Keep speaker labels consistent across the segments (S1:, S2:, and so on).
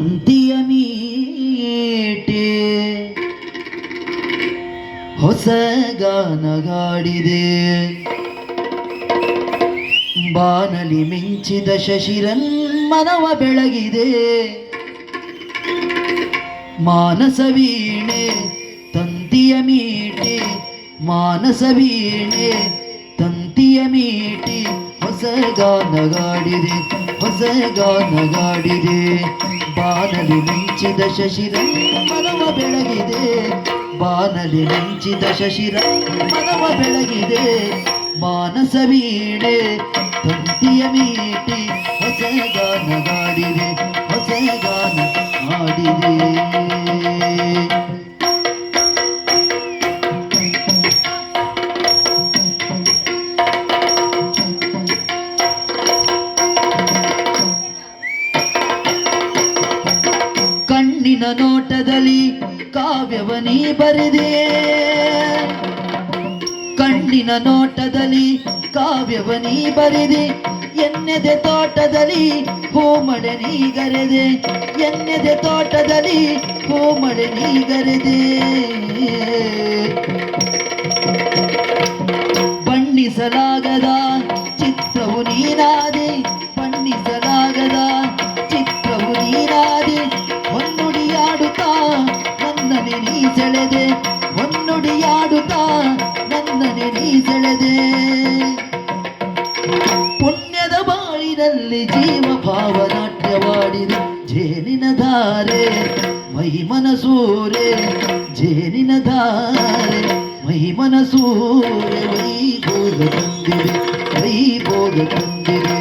S1: ತಂತಿಯ ಮೀಟೆ ಹೊಸ ಗಾನಗಾಡಿದೆ. ಬಾನಲಿ ಮಿಂಚಿದ ಶಶಿರನ್ ಮನವ ಬೆಳಗಿದೆ. ಮಾನಸ ವೀಣೆ ತಂತಿಯ ಮೀಟಿ, ಮಾನಸ ವೀಣೆ ತಂತಿಯ ಮೀಟಿ ಹೊಸ ಗಾನಗಾಡಿದೆ, ಹೊಸ ಗಾನಗಾಡಿದೆ. ಬಾನಲಿ ಮಿಂಚಿದ ಶಶಿರನ್ ಮನವ ಬೆಳಗಿದೆ. ಬಾನಲಿ ಮಿಂಚಿದ ಶಶಿರನ್ ಮನವ ಬೆಳಗಿದೆ. ಮಾನಸ ವೀಣೆ ತಂತಿಯ ಮೀಟಿ ಹೊಸ ಗಾನಗಾಡಿದೆ, ಹೊಸ ಗಾನ ಹಾಡಿದೆ. ಕಣ್ಣಿನ ನೋಟದಲ್ಲಿ ಕಾವ್ಯವನಿ ಬರೆದೆ. ಕಣ್ಣಿನ ನೋಟದಲ್ಲಿ ಕಾವ್ಯವನಿ ಬರೆದೆ. ಎನ್ನೆದೆ ತೋಟದಲ್ಲಿ ಹೂಮಳೆ ನೀಗರೆದೆ. ಎನ್ನೆದೆ ತೋಟದಲ್ಲಿ ಹೂಮಳೆ ನೀಗರೆದೆ. ಬಣ್ಣಿಸಲಾಗದ ಚಿತ್ರವು ನೀನಾದೆ, ಬಣ್ಣಿಸಲಾಗದ ಚಿತ್ರವು ನೀನಾದೆ. ಹೊನ್ನುಡಿಯಾಡುತ್ತಾ ನನ್ನನೆ ನೀ ಸೆಳೆದೆ, ಹೊನ್ನುಡಿಯಾಡುತ್ತಾ ನನ್ನನೆ ನೀ ಸೆಳೆದೆ. ಪುಣ್ಯದ ಬಾಳಿನಲ್ಲಿ ಜೀವ ಭಾವನಾಟ್ಯವಾಡಿದೆ. ಜೇನಿನ ಧಾರೆ ಮಹಿಮನ ಸೂರೆ, ಜೇನಿನ ಧಾರೆ ಮಹಿಮನ ಸೂರೆ. ವೈಭೋಗ ತಂದಿದೆ, ವೈಭೋಗ ತಂದಿದೆ.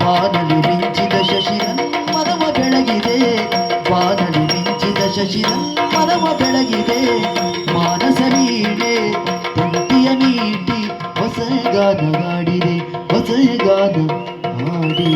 S1: ಬಾನಲಿ ಮಿಂಚಿದ ಶಶಿರನ್ ಮನವ ಬೆಳಗಿದೆ. ಬಾನಲಿ ಮಿಂಚಿದ ಶಶಿರನ್ ಮನವ ಬೆಳಗಿದೆ. ಮಾನಸ ವೀಣೆ ತಂತಿಯ ಮೀಟಿ ಹೊಸ ಗಾನಗಾಡಿದೆ, ಹೊಸ ಗಾನ ಹಾಡಿ.